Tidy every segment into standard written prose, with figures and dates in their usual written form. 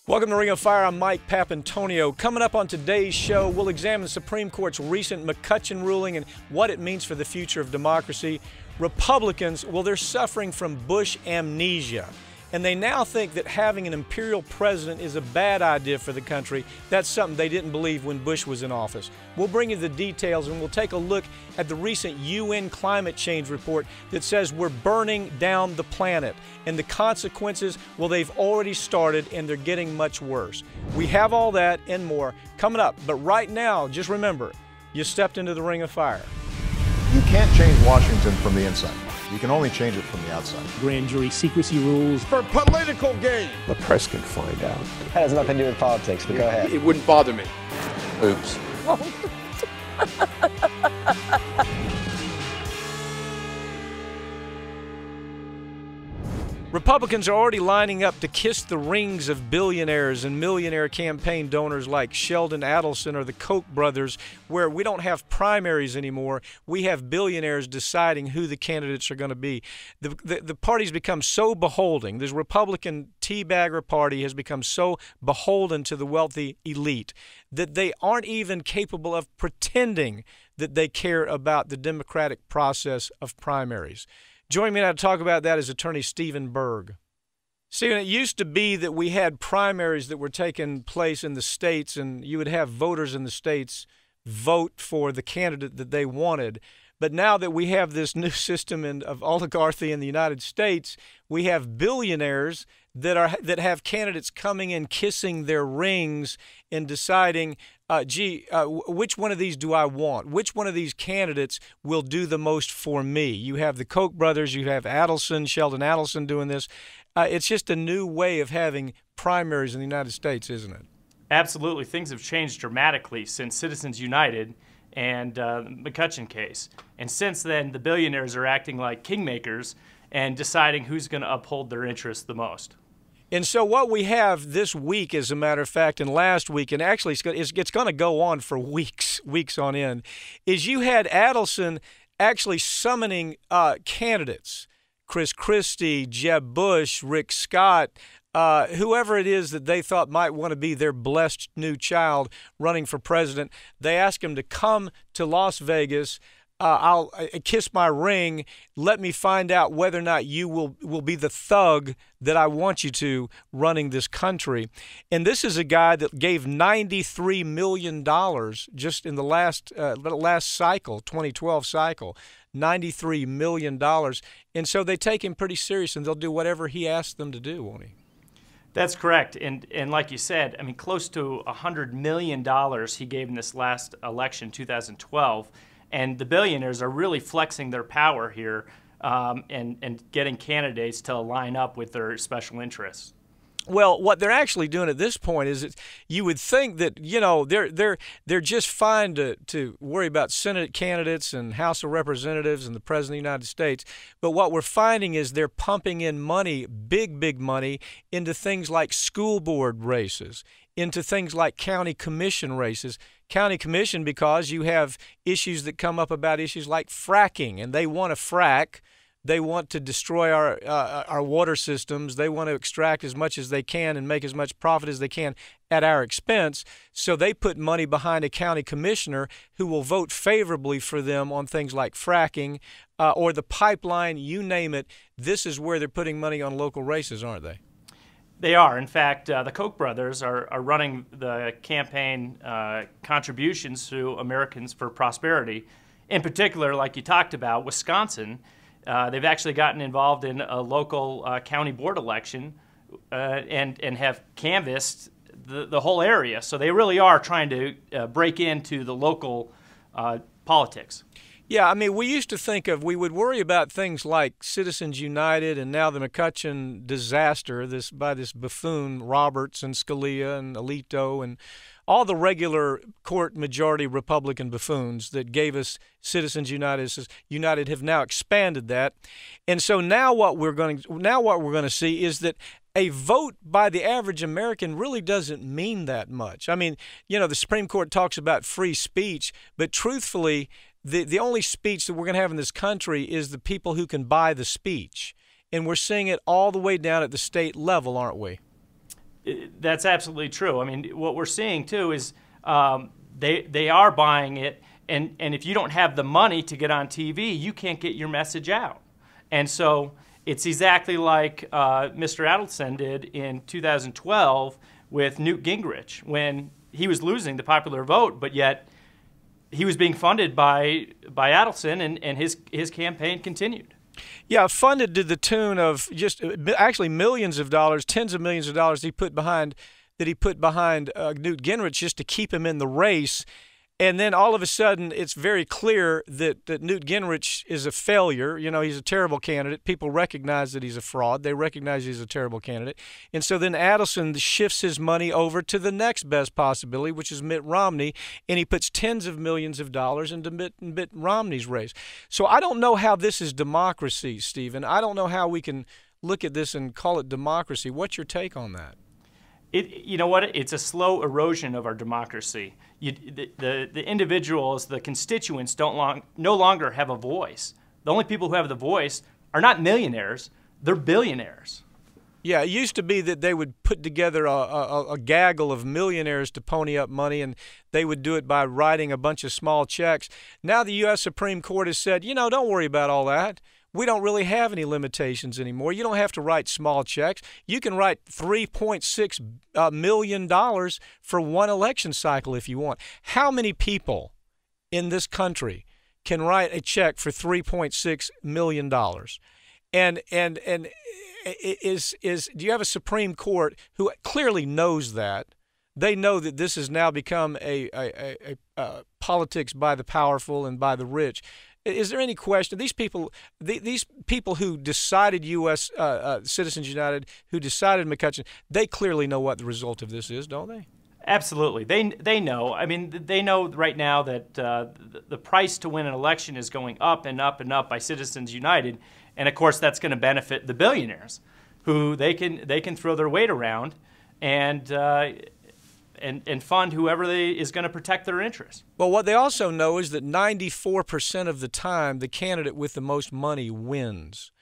Welcome to Ring of Fire. I'm Mike Papantonio. Coming up on today's show, we'll examine the Supreme Court's recent McCutcheon ruling and what it means for the future of democracy. Republicans, well, they're suffering from Bush amnesia, and they now think that having an imperial president is a bad idea for the country. That's something they didn't believe when Bush was in office. We'll bring you the details, and we'll take a look at the recent UN climate change report that says we're burning down the planet. And the consequences, well, they've already started, and they're getting much worse. We have all that and more coming up. But right now, just remember, you stepped into the Ring of Fire. You can't change Washington from the inside. You can only change it from the outside. Grand jury secrecy rules. For political gain. The press can find out. That has nothing to do with politics, but go ahead. It wouldn't bother me. Oops. Republicans are already lining up to kiss the rings of billionaires and millionaire campaign donors like Sheldon Adelson or the Koch brothers, where we don't have primaries anymore. We have billionaires deciding who the candidates are going to be. The party's become so beholden. This Republican teabagger party has become so beholden to the wealthy elite that they aren't even capable of pretending that they care about the democratic process of primaries. Joining me now to talk about that is attorney Stephen Burg. Stephen, it used to be that we had primaries that were taking place in the states, and you would have voters in the states vote for the candidate that they wanted. But now that we have this new system of oligarchy in the United States, we have billionaires that have candidates coming in, kissing their rings and deciding, which one of these do I want? Which one of these candidates will do the most for me? You have the Koch brothers, you have Adelson, Sheldon Adelson doing this. It's just a new way of having primaries in the United States, isn't it? Absolutely. Things have changed dramatically since Citizens United and the McCutcheon case. And since then, the billionaires are acting like kingmakers and deciding who's going to uphold their interests the most. And so what we have this week, as a matter of fact, and last week, and actually it's going to go on for weeks on end, is you had Adelson actually summoning candidates, Chris Christie, Jeb Bush, Rick Scott, whoever it is that they thought might want to be their blessed new child running for president. They asked him to come to Las Vegas. I'll kiss my ring. Let me find out whether or not you will be the thug that I want you to running this country. And this is a guy that gave $93 million just in the last cycle, 2012 cycle, $93 million. And so they take him pretty serious, and they'll do whatever he asks them to do, won't he? That's correct. And like you said, I mean, close to $100 million he gave in this last election, 2012. And the billionaires are really flexing their power here and getting candidates to line up with their special interests. Well, what they're actually doing at this point is that you would think that, you know, they're just fine to worry about Senate candidates and House of Representatives and the President of the United States. But what we're finding is they're pumping in money, big money, into things like school board races, into things like county commission races. County commission because you have issues that come up about issues like fracking, and they want to frack. They want to destroy our water systems. They want to extract as much as they can and make as much profit as they can at our expense. So they put money behind a county commissioner who will vote favorably for them on things like fracking or the pipeline, you name it. This is where they're putting money on local races, aren't they? They are. In fact, the Koch brothers are running the campaign contributions to Americans for Prosperity. In particular, like you talked about, Wisconsin, they've actually gotten involved in a local county board election and have canvassed the whole area. So they really are trying to break into the local politics. Yeah, I mean, we used to we would worry about things like Citizens United and now the McCutcheon disaster by this buffoon, Roberts and Scalia and Alito and all the regular court majority Republican buffoons that gave us Citizens United have now expanded that. And so now what we're going to see is that a vote by the average American really doesn't mean that much. I mean, you know, the Supreme Court talks about free speech, but truthfully, the only speech that we're going to have in this country is the people who can buy the speech. And we're seeing it all the way down at the state level, aren't we? That's absolutely true. I mean, what we're seeing too is they are buying it, and if you don't have the money to get on TV, you can't get your message out. And so it's exactly like Mr. Adelson did in 2012 with Newt Gingrich when he was losing the popular vote, but yet he was being funded by Adelson, and his campaign continued. Yeah, funded to the tune of just actually millions of dollars, tens of millions of dollars he put behind Newt Gingrich just to keep him in the race. And then all of a sudden, it's very clear that Newt Gingrich is a failure. You know, he's a terrible candidate. People recognize that he's a fraud. They recognize he's a terrible candidate. And so then Adelson shifts his money over to the next best possibility, which is Mitt Romney, and he puts tens of millions of dollars into Mitt Romney's race. So I don't know how this is democracy, Stephen. I don't know how we can look at this and call it democracy. What's your take on that? You know what? It's a slow erosion of our democracy. The individuals, the constituents, no longer have a voice. The only people who have the voice are not millionaires; they're billionaires. Yeah, it used to be that they would put together a gaggle of millionaires to pony up money, and they would do it by writing a bunch of small checks. Now the U.S. Supreme Court has said, you know, don't worry about all that. We don't really have any limitations anymore. You don't have to write small checks. You can write $3.6 million for one election cycle if you want. How many people in this country can write a check for $3.6 million? And do you have a Supreme Court who clearly knows that? They know that this has now become a politics by the powerful and by the rich. Is there any question these people who decided U.S. Citizens United, who decided McCutcheon, they clearly know what the result of this is, don't they? Absolutely, they know. I mean, they know right now that the price to win an election is going up and up and up by Citizens United, and of course that's going to benefit the billionaires, who they can throw their weight around and fund whoever is going to protect their interests. Well, what they also know is that 94% of the time, the candidate with the most money wins.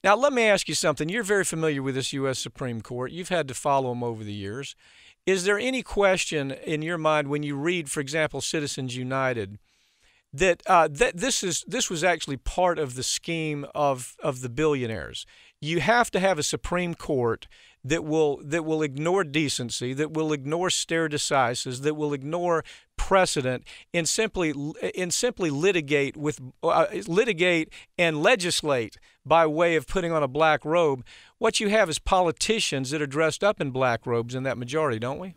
Now, let me ask you something. You're very familiar with this U.S. Supreme Court. You've had to follow them over the years. Is there any question in your mind when you read, for example, Citizens United, that this was actually part of the scheme of the billionaires? You have to have a Supreme Court that will ignore decency, that will ignore stare decisis, that will ignore precedent, and simply litigate and legislate by way of putting on a black robe. What you have is politicians that are dressed up in black robes in that majority, don't we?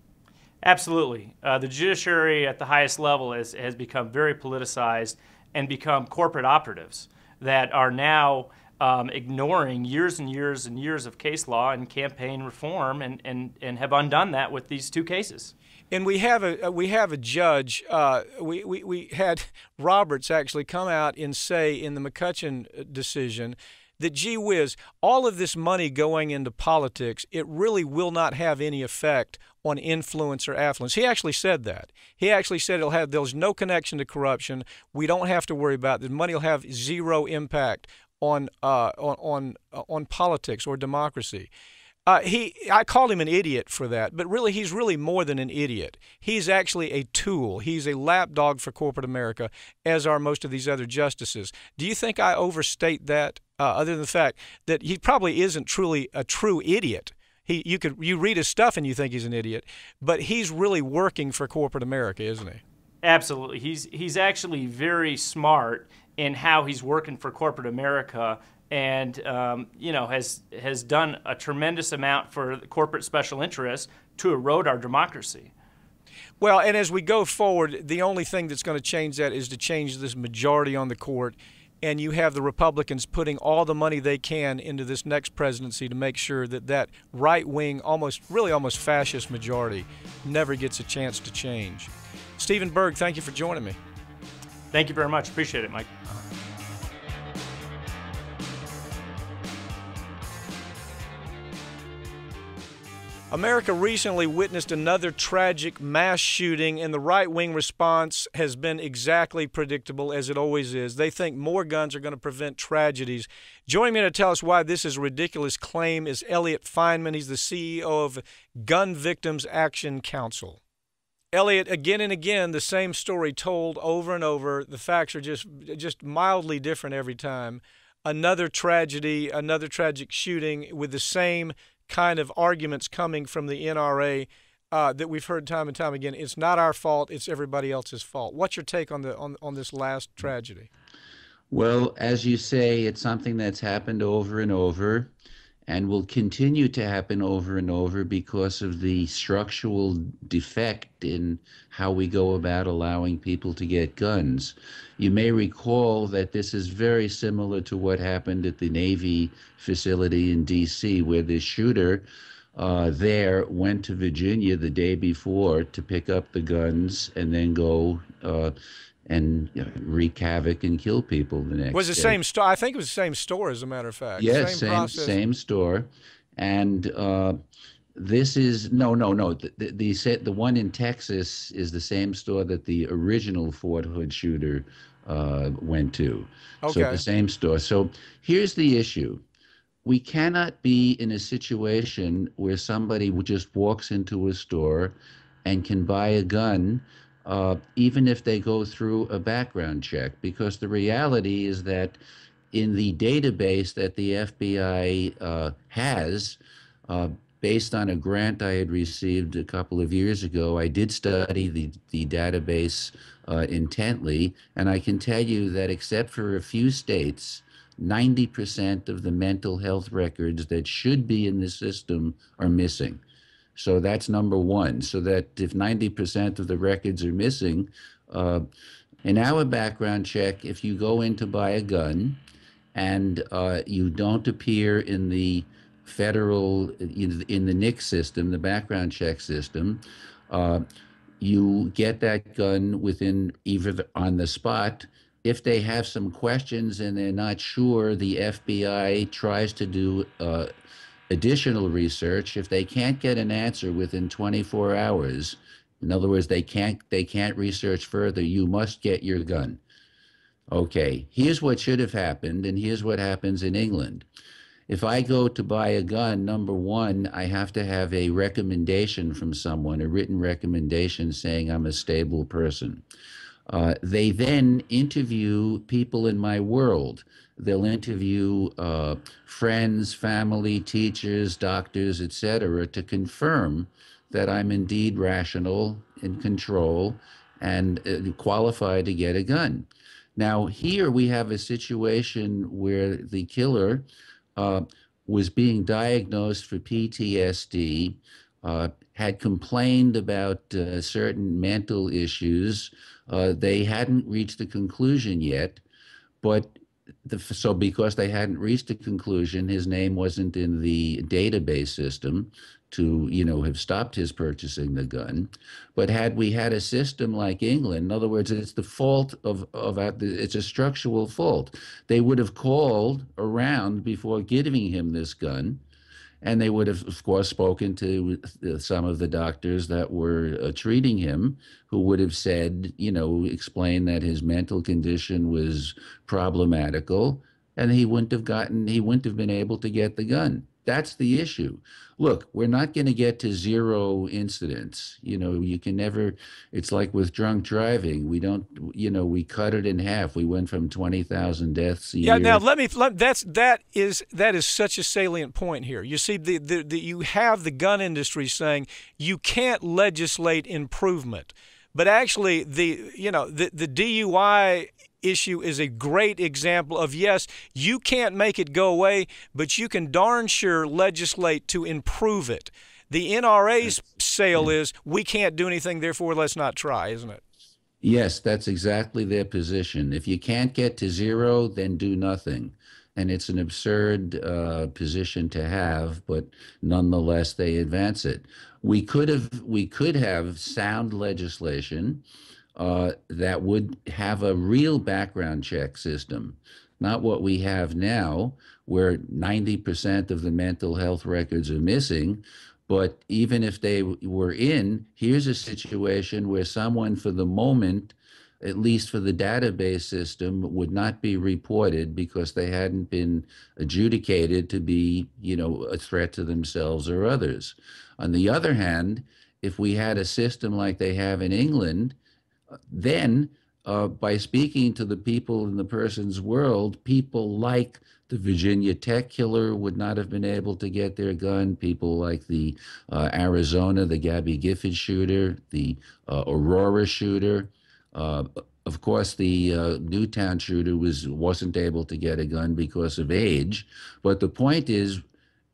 Absolutely. The judiciary at the highest level has become very politicized and become corporate operatives that are now ignoring years and years and years of case law and campaign reform, and have undone that with these two cases. And we have a judge. We had Roberts actually come out and say in the McCutcheon decision that, gee whiz, all of this money going into politics, it really will not have any effect on influence or affluence. He actually said that. He actually said there's no connection to corruption. We don't have to worry about it. The money will have zero impact on politics or democracy. I called him an idiot for that, but really he's really more than an idiot. He's actually a tool. He's a lapdog for corporate America, as are most of these other justices. Do you think I overstate that, other than the fact that he probably isn't truly a true idiot? You read his stuff and you think he's an idiot, but he's really working for corporate America, isn't he? Absolutely. He's actually very smart in how he's working for corporate America, and has done a tremendous amount for the corporate special interests to erode our democracy. Well, and as we go forward, the only thing that's going to change that is to change this majority on the court, and you have the Republicans putting all the money they can into this next presidency to make sure that right-wing, almost fascist majority never gets a chance to change. Stephen Burg, thank you for joining me. Thank you very much. Appreciate it, Mike. America recently witnessed another tragic mass shooting, and the right-wing response has been exactly predictable, as it always is. They think more guns are going to prevent tragedies. Joining me to tell us why this is a ridiculous claim is Elliot Fineman. He's the CEO of Gun Victims Action Council. Elliot, again and again, the same story told over and over. The facts are just mildly different every time. Another tragedy, another tragic shooting with the same kind of arguments coming from the NRA that we've heard time and time again. It's not our fault, it's everybody else's fault. What's your take on this last tragedy? Well, as you say, it's something that's happened over and over and will continue to happen over and over because of the structural defect in how we go about allowing people to get guns. You may recall that this is very similar to what happened at the Navy facility in D.C., where the shooter there went to Virginia the day before to pick up the guns and then go and wreak havoc and kill people the next day. Was the same store? I think it was the same store, as a matter of fact. Yes, same store. And this is no. The one in Texas is the same store that the original Fort Hood shooter went to. Okay. So the same store. So here's the issue. We cannot be in a situation where somebody just walks into a store and can buy a gun even if they go through a background check, because the reality is that in the database that the FBI has, based on a grant I had received a couple of years ago, I did study the database intently, and I can tell you that except for a few states, 90% of the mental health records that should be in the system are missing. So that's number one. So that if 90% of the records are missing, in our background check, if you go in to buy a gun and you don't appear in the federal, in the NICS system, the background check system, you get that gun within either on the spot. If they have some questions and they're not sure, the FBI tries to do additional research. If they can't get an answer within 24 hours, in other words, they can't research further, you must get your gun. Okay, here's what should have happened, and here's what happens in England. If I go to buy a gun, number one, I have to have a recommendation from someone, a written recommendation saying I'm a stable person. They then interview people in my world. They'll interview friends, family, teachers, doctors, etc., to confirm that I'm indeed rational, in control, and qualified to get a gun. Now, here we have a situation where the killer was being diagnosed for PTSD, had complained about certain mental issues. They hadn't reached a conclusion yet, but so because they hadn't reached a conclusion, his name wasn't in the database system to, have stopped his purchasing the gun. But had we had a system like England, in other words, it's the fault it's a structural fault. They would have called around before giving him this gun, and they would have, of course, spoken to some of the doctors that were treating him, who would have said, explained that his mental condition was problematical, and he wouldn't have been able to get the gun. That's the issue. Look, we're not going to get to zero incidents. You can never, it's like with drunk driving. We don't, we cut it in half. We went from 20,000 deaths a year. Yeah, now that is such a salient point here. You see, you have the gun industry saying you can't legislate improvement. But actually, the DUI issue is a great example of, yes, you can't make it go away, but you can darn sure legislate to improve it. The NRA's sale is, we can't do anything, therefore let's not try, isn't it? Yes, that's exactly their position. If you can't get to zero, then do nothing. And it's an absurd position to have, but nonetheless, they advance it. We could have sound legislation that would have a real background check system, not what we have now, where 90% of the mental health records are missing. But even if they were in, here's a situation where someone for the moment, at least for the database system, would not be reported because they hadn't been adjudicated to be, a threat to themselves or others. On the other hand, if we had a system like they have in England, then by speaking to the people in the person's world, people like the Virginia Tech killer would not have been able to get their gun. People like the Arizona, the Gabby Gifford shooter, the Aurora shooter. Of course, the Newtown shooter wasn't able to get a gun because of age. But the point is,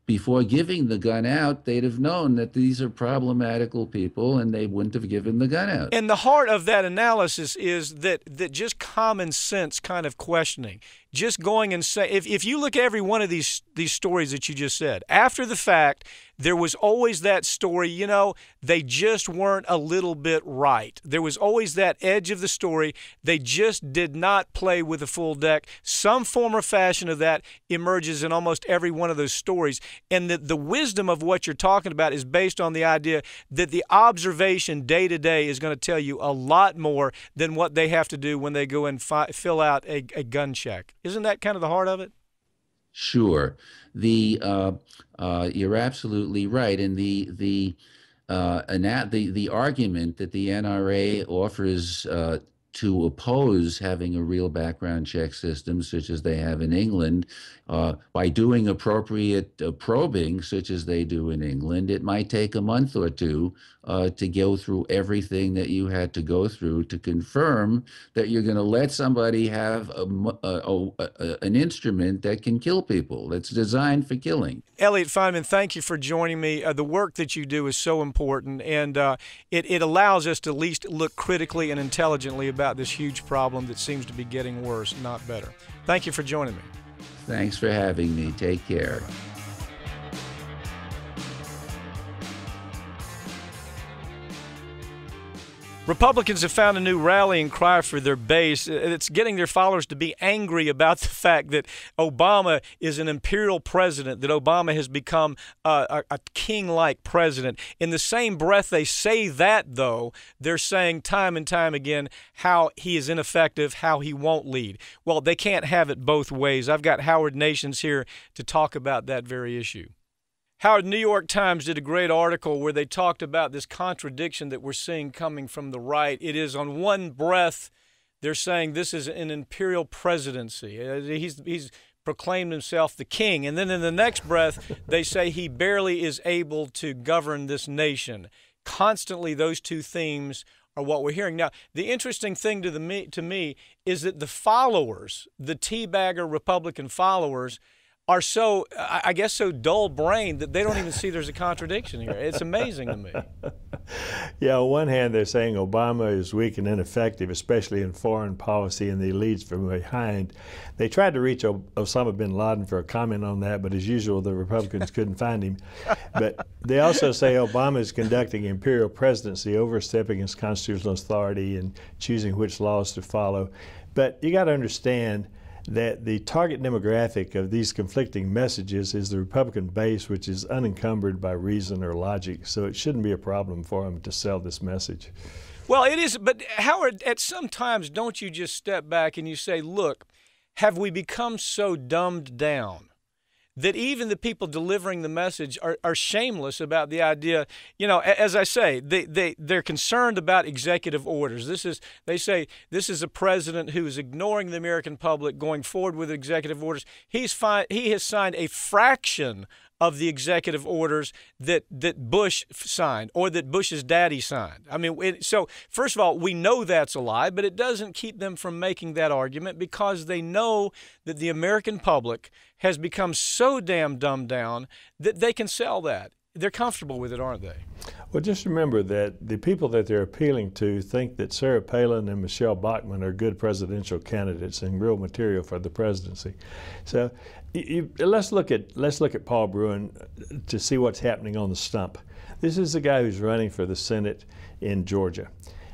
before giving the gun out, they'd have known that these are problematical people, and they wouldn't have given the gun out. And the heart of that analysis is that just common sense kind of questioning. Just going and say, if you look at every one of these stories that you just said, after the fact, there was always that story, they just weren't a little bit right. There was always that edge of the story. They just did not play with the full deck. Some form or fashion of that emerges in almost every one of those stories. And the wisdom of what you're talking about is based on the idea that the observation day to day is going to tell you a lot more than what they have to do when they go and fill out a gun check. Isn't that kind of the heart of it? Sure. You're absolutely right. And the argument that the NRA offers to oppose having a real background check system such as they have in England, by doing appropriate probing such as they do in England, it might take a month or two to go through everything that you had to go through to confirm that you're going to let somebody have an instrument that can kill people, that's designed for killing. Elliot Fineman, thank you for joining me. The work that you do is so important, and it allows us to at least look critically and intelligently about this huge problem that seems to be getting worse, not better. Thank you for joining me. Thanks for having me. Take care. Republicans have found a new rallying cry for their base. It's getting their followers to be angry about the fact that Obama is an imperial president, that Obama has become a king-like president. In the same breath they say that, though, they're saying time and time again how he is ineffective, how he won't lead. Well, they can't have it both ways. I've got Howard Nations here to talk about that very issue. Howard, the New York Times did a great article where they talked about this contradiction that we're seeing coming from the right. It is on one breath, they're saying this is an imperial presidency. He's proclaimed himself the king. And then in the next breath, they say he barely is able to govern this nation. Constantly, those two themes are what we're hearing. Now, the interesting thing to me is that the followers, the teabagger Republican followers, are so, I guess, so dull-brained that they don't even see there's a contradiction here. It's amazing to me. Yeah, on one hand, they're saying Obama is weak and ineffective, especially in foreign policy, and the leads from behind. They tried to reach Osama bin Laden for a comment on that, but as usual, the Republicans couldn't find him. But they also say Obama is conducting imperial presidency, overstepping his constitutional authority and choosing which laws to follow. But you got to understand that the target demographic of these conflicting messages is the Republican base, which is unencumbered by reason or logic. So it shouldn't be a problem for them to sell this message. Well, it is. But Howard, at some times, don't you just step back and you say, look, have we become so dumbed down that even the people delivering the message are shameless about the idea? You know, as I say, they're concerned about executive orders. They say this is a president who is ignoring the American public, going forward with executive orders. He has signed a fraction of the executive orders that Bush signed or that Bush's daddy signed. I mean, so first of all, we know that's a lie, but it doesn't keep them from making that argument because they know that the American public has become so damn dumbed down that they can sell that. They're comfortable with it, aren't they? Well, just remember that the people that they're appealing to think that Sarah Palin and Michelle Bachmann are good presidential candidates and real material for the presidency. So let's look at Paul Bruen to see what's happening on the stump. This is the guy who's running for the Senate in Georgia.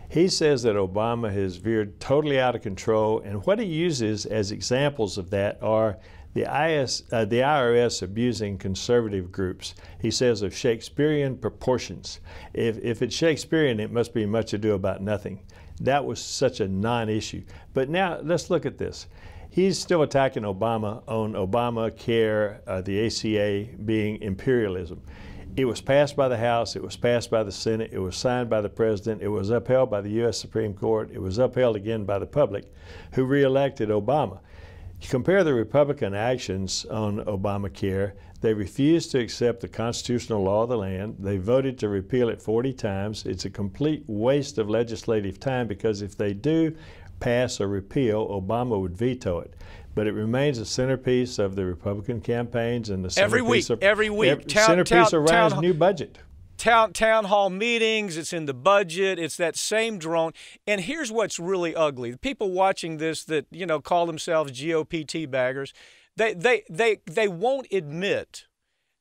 He says that Obama has veered totally out of control, and what he uses as examples of that are the IRS abusing conservative groups. He says of Shakespearean proportions. If it's Shakespearean, it must be much ado about nothing. That was such a non-issue. But now let's look at this. He's still attacking Obama on Obamacare, the ACA being imperialism. It was passed by the House, it was passed by the Senate, it was signed by the President, it was upheld by the U.S. Supreme Court, it was upheld again by the public, who reelected Obama. You compare the Republican actions on Obamacare, they refused to accept the constitutional law of the land. They voted to repeal it 40 times. It's a complete waste of legislative time because if they do pass or repeal, Obama would veto it. But it remains a centerpiece of the Republican campaigns and the centerpiece of Ryan's new budget. Town hall meetings, it's in the budget, it's that same drone. And here's what's really ugly. The people watching this that, you know, call themselves GOP teabaggers, they won't admit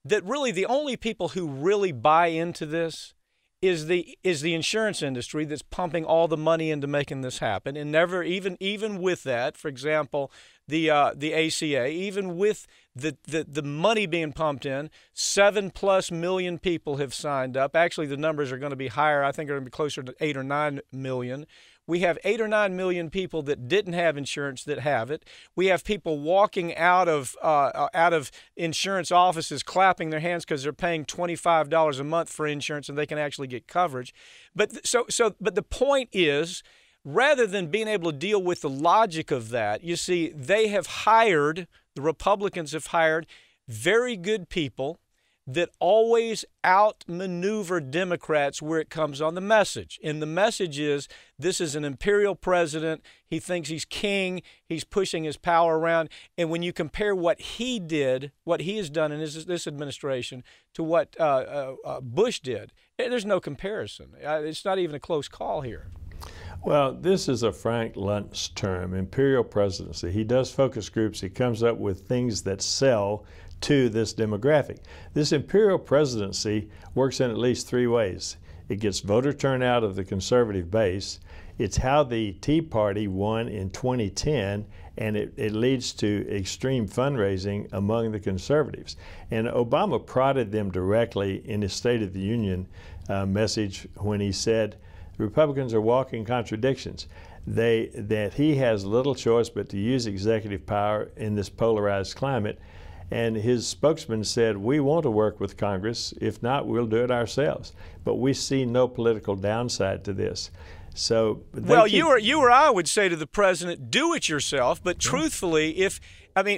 that really the only people who really buy into this is the insurance industry that's pumping all the money into making this happen. And never even with that, for example, the ACA, even with the money being pumped in, 7+ million people have signed up. Actually, the numbers are going to be higher. I think they're going to be closer to 8 or 9 million. We have 8 or 9 million people that didn't have insurance that have it. We have people walking out of insurance offices clapping their hands because they're paying $25 a month for insurance and they can actually get coverage. But the point is, rather than being able to deal with the logic of that, you see, the Republicans have hired very good people that always outmaneuver Democrats where it comes on the message. And the message is, this is an imperial president. He thinks he's king. He's pushing his power around. And when you compare what he did, what he has done in this administration to what Bush did, there's no comparison. It's not even a close call here. Well, this is a Frank Luntz term, imperial presidency. He does focus groups. He comes up with things that sell to this demographic. This imperial presidency works in at least 3 ways. It gets voter turnout of the conservative base. It's how the Tea Party won in 2010, and it leads to extreme fundraising among the conservatives. And Obama prodded them directly in his State of the Union message when he said, Republicans are walking contradictions. That he has little choice but to use executive power in this polarized climate. And his spokesman said, we want to work with Congress. If not, we'll do it ourselves. But we see no political downside to this. So, well, you or I would say to the president, do it yourself. But truthfully,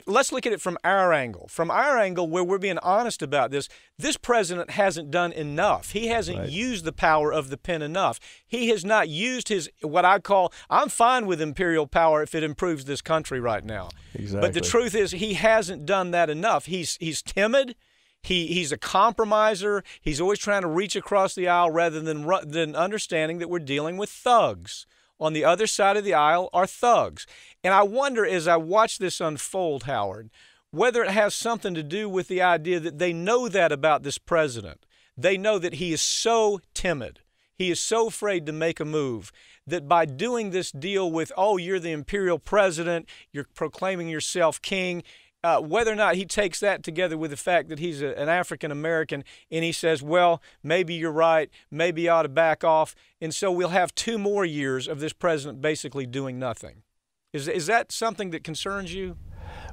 let's look at it from our angle. From our angle, where we're being honest about this president hasn't done enough. He hasn't used the power of the pen enough. He has not used his, what I call, I'm fine with imperial power if it improves this country right now. Exactly. But the truth is, he hasn't done that enough. He's timid. He's a compromiser. He's always trying to reach across the aisle rather than understanding that we're dealing with thugs. On the other side of the aisle are thugs. And I wonder, as I watch this unfold, Howard, whether it has something to do with the idea that they know that about this president. They know that he is so timid. He is so afraid to make a move that by doing this deal with, oh, you're the imperial president, you're proclaiming yourself king, whether or not he takes that together with the fact that he's an African-American and he says, well, maybe you're right, maybe you ought to back off, and so we'll have 2 more years of this president basically doing nothing. Is that something that concerns you?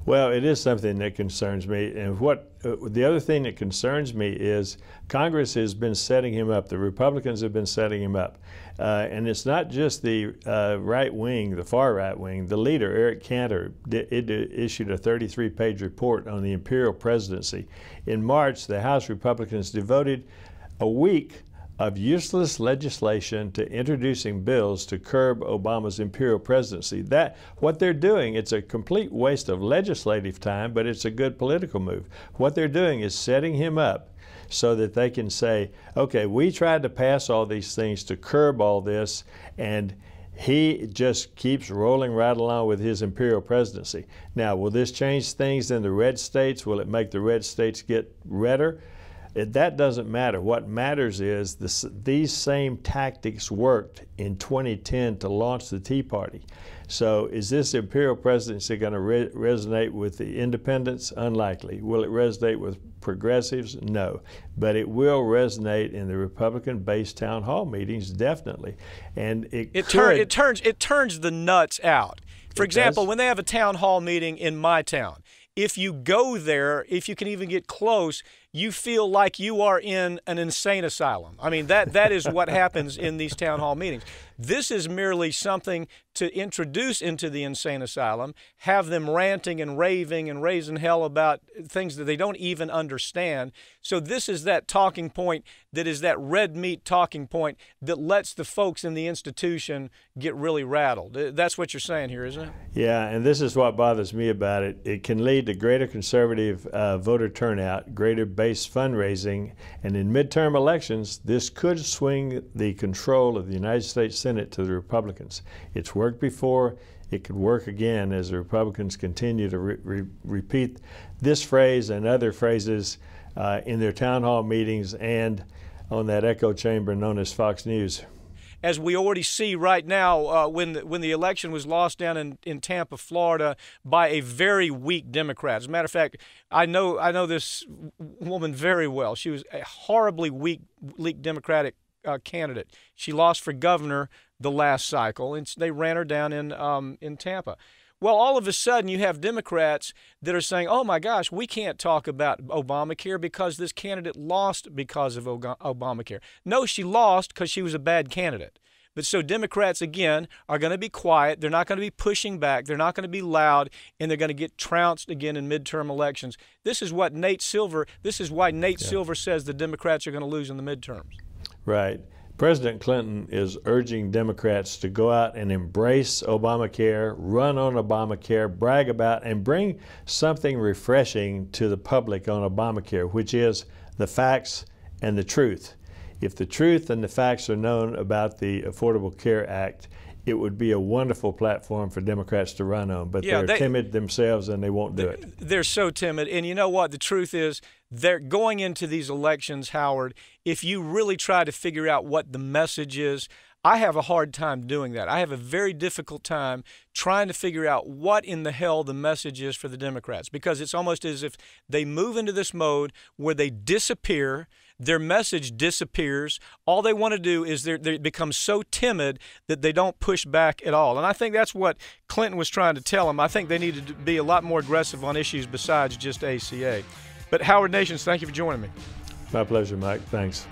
Well, it is something that concerns me. And the other thing that concerns me is Congress has been setting him up. The Republicans have been setting him up. And it's not just the right wing, the far right wing. The leader, Eric Cantor, issued a 33-page report on the imperial presidency. In March, the House Republicans devoted a week of useless legislation to introducing bills to curb Obama's imperial presidency. What they're doing, it's a complete waste of legislative time, but it's a good political move. What they're doing is setting him up so that they can say, okay, we tried to pass all these things to curb all this, and he just keeps rolling right along with his imperial presidency. Now, will this change things in the red states? Will it make the red states get redder? That doesn't matter. What matters is these same tactics worked in 2010 to launch the Tea Party. So is this imperial presidency going to resonate with the independents? Unlikely. Will it resonate with progressives? No. But it will resonate in the Republican-based town hall meetings, definitely. And it turns the nuts out. For example, when they have a town hall meeting in my town, if you go there, if you can even get close, you feel like you are in an insane asylum. I mean, that is what happens in these town hall meetings. This is merely something to introduce into the insane asylum, have them ranting and raving and raising hell about things that they don't even understand. So this is that talking point that is that red meat talking point that lets the folks in the institution get really rattled. That's what you're saying here, isn't it? Yeah, and this is what bothers me about it. It can lead to greater conservative voter turnout, greater base fundraising, and in midterm elections, this could swing the control of the United States Senate to the Republicans. It's worked before. It could work again as the Republicans continue to repeat this phrase and other phrases in their town hall meetings and on that echo chamber known as Fox News. As we already see right now, when the election was lost down in Tampa, Florida, by a very weak Democrat. As a matter of fact, I know this woman very well. She was a horribly weak Democratic candidate. She lost for governor the last cycle, and they ran her down in Tampa. Well, all of a sudden, you have Democrats that are saying, oh, my gosh, we can't talk about Obamacare because this candidate lost because of Obamacare. No, she lost because she was a bad candidate. But so Democrats, again, are going to be quiet. They're not going to be pushing back. They're not going to be loud, and they're going to get trounced again in midterm elections. This is why Nate Silver says the Democrats are going to lose in the midterms. Right. President Clinton is urging Democrats to go out and embrace Obamacare, run on Obamacare, brag about, and bring something refreshing to the public on Obamacare, which is the facts and the truth. If the truth and the facts are known about the Affordable Care Act, it would be a wonderful platform for Democrats to run on, but they're timid themselves and they won't do it. They're so timid. And you know what? The truth is, they're going into these elections, Howard, if you really try to figure out what the message is, I have a hard time doing that. I have a very difficult time trying to figure out what in the hell the message is for the Democrats, because it's almost as if they move into this mode where they disappear. Their message disappears. All they want to do is they become so timid that they don't push back at all. And I think that's what Clinton was trying to tell them. I think they needed to be a lot more aggressive on issues besides just ACA. But Howard Nations, thank you for joining me. My pleasure, Mike. Thanks.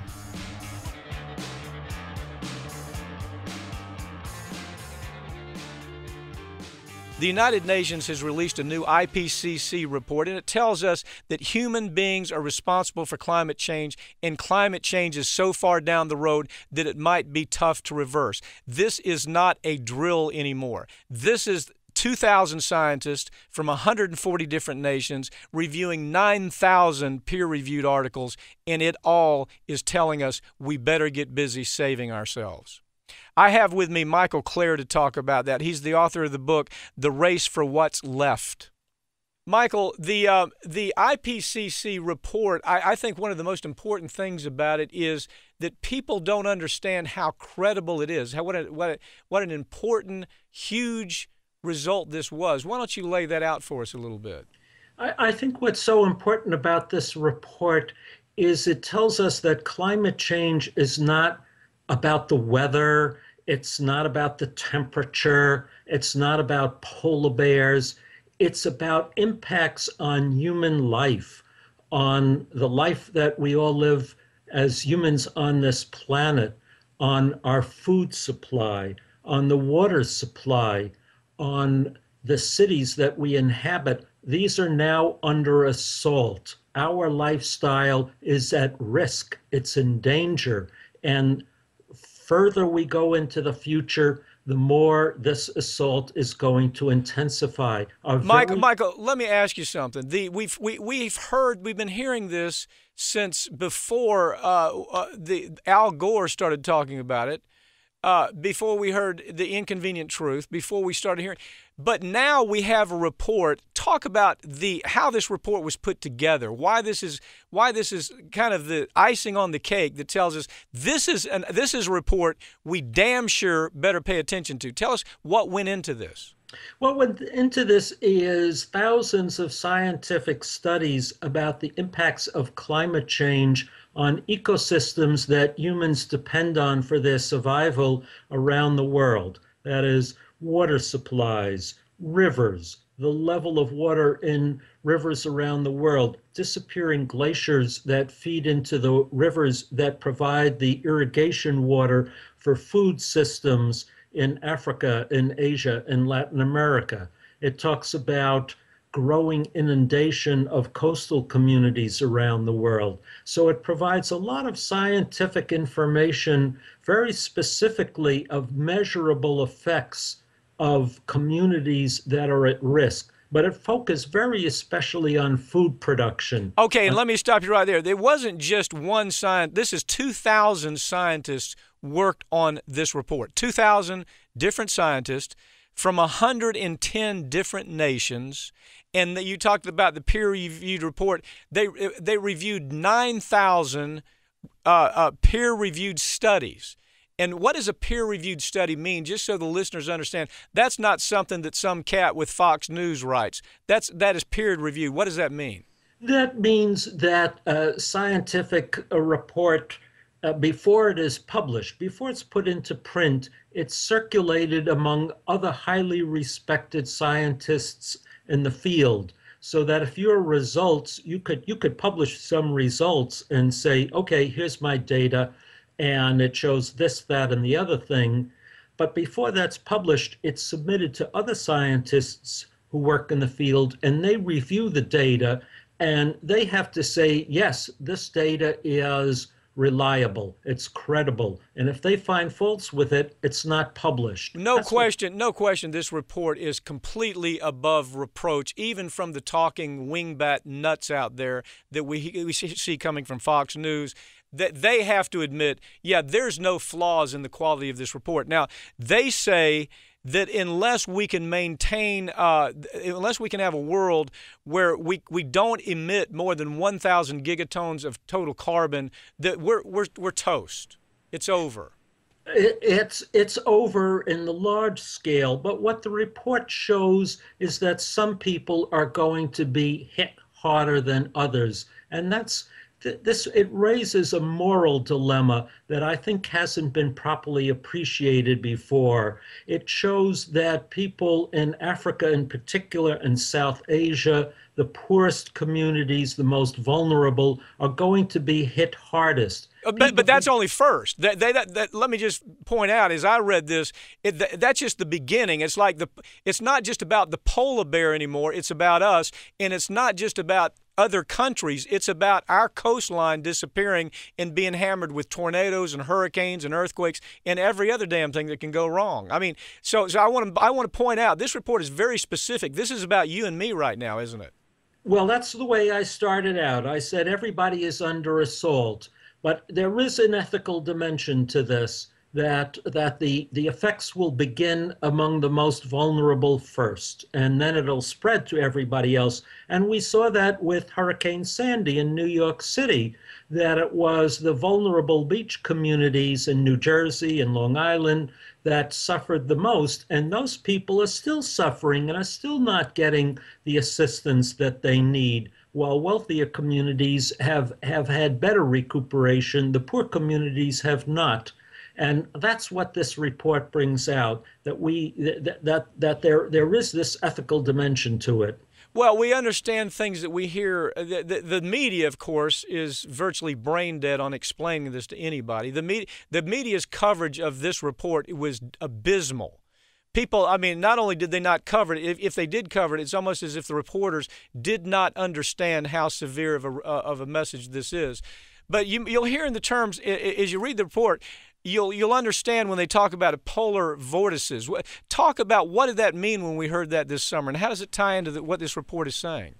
The United Nations has released a new IPCC report, and it tells us that human beings are responsible for climate change, and climate change is so far down the road that it might be tough to reverse. This is not a drill anymore. This is 2,000 scientists from 140 different nations reviewing 9,000 peer-reviewed articles, and it all is telling us we better get busy saving ourselves. I have with me Michael Klare to talk about that. He's the author of the book, The Race for What's Left. Michael, the IPCC report, I think one of the most important things about it is that people don't understand how credible it is, what an important, huge result this was. Why don't you lay that out for us a little bit? I think what's so important about this report is it tells us that climate change is not about the weather, it's not about the temperature, it's not about polar bears, it's about impacts on human life, on the life that we all live as humans on this planet, on our food supply, on the water supply, on the cities that we inhabit. These are now under assault. Our lifestyle is at risk, it's in danger, and further we go into the future, the more this assault is going to intensify. Michael, let me ask you something. We've been hearing this since before the Al Gore started talking about it. before we heard the inconvenient truth, before we started hearing. But now we have a report. Talk about how this report was put together. Why this is kind of the icing on the cake that tells us this is a report we damn sure better pay attention to. Tell us what went into this. What went into this is thousands of scientific studies about the impacts of climate change on ecosystems that humans depend on for their survival around the world. That is, water supplies, rivers, the level of water in rivers around the world, disappearing glaciers that feed into the rivers that provide the irrigation water for food systems in Africa, in Asia, in Latin America. It talks about growing inundation of coastal communities around the world. So it provides a lot of scientific information, very specifically of measurable effects of communities that are at risk. But it focused very especially on food production. Okay, and let me stop you right there. There wasn't just one scientist. This is 2,000 scientists worked on this report. 2,000 different scientists from 110 different nations. And you talked about the peer-reviewed report. They reviewed 9,000 peer-reviewed studies. And what does a peer-reviewed study mean? Just so the listeners understand, that's not something that some cat with Fox News writes. That is peer-reviewed. What does that mean? That means that a scientific report, before it is published, before it's put into print, it's circulated among other highly respected scientists in the field, so that if your results, you could publish some results and say, okay, here's my data, and it shows this, that, and the other thing. But before that's published, it's submitted to other scientists who work in the field, and they review the data, and they have to say, yes, this data is reliable, it's credible, and if they find faults with it, it's not published. No question, this report is completely above reproach, even from the talking wingbat nuts out there that we see coming from Fox News, that they have to admit, yeah, there's no flaws in the quality of this report. Now, they say that unless we can maintain, unless we can have a world where we don't emit more than 1,000 gigatons of total carbon, that we're toast. It's over. It's over in the large scale. But what the report shows is that some people are going to be hit harder than others, and it raises a moral dilemma that I think hasn't been properly appreciated before. It shows that people in Africa in particular and South Asia, the poorest communities, the most vulnerable, are going to be hit hardest. But that's only first. Let me just point out, as I read this, that's just the beginning. It's like it's not just about the polar bear anymore. It's about us, and it's not just about other countries. It's about our coastline disappearing and being hammered with tornadoes and hurricanes and earthquakes and every other damn thing that can go wrong. I mean, so I want to point out, this report is very specific. This is about you and me right now, isn't it? Well, that's the way I started out. I said everybody is under assault, but there is an ethical dimension to this, that the effects will begin among the most vulnerable first, and then it'll spread to everybody else. And we saw that with Hurricane Sandy in New York City, that it was the vulnerable beach communities in New Jersey and Long Island that suffered the most, and those people are still suffering and are still not getting the assistance that they need. While wealthier communities have had better recuperation, the poor communities have not. And that's what this report brings out, that there is this ethical dimension to it. Well, we understand things that we hear. The media, of course, is virtually brain dead on explaining this to anybody. The media's coverage of this report was abysmal. People, I mean, not only did they not cover it, if they did cover it, it's almost as if the reporters did not understand how severe of a message this is. But you'll hear in the terms, as you read the report, you'll understand when they talk about polar vortices. Talk about what did that mean when we heard that this summer, and how does it tie into what this report is saying?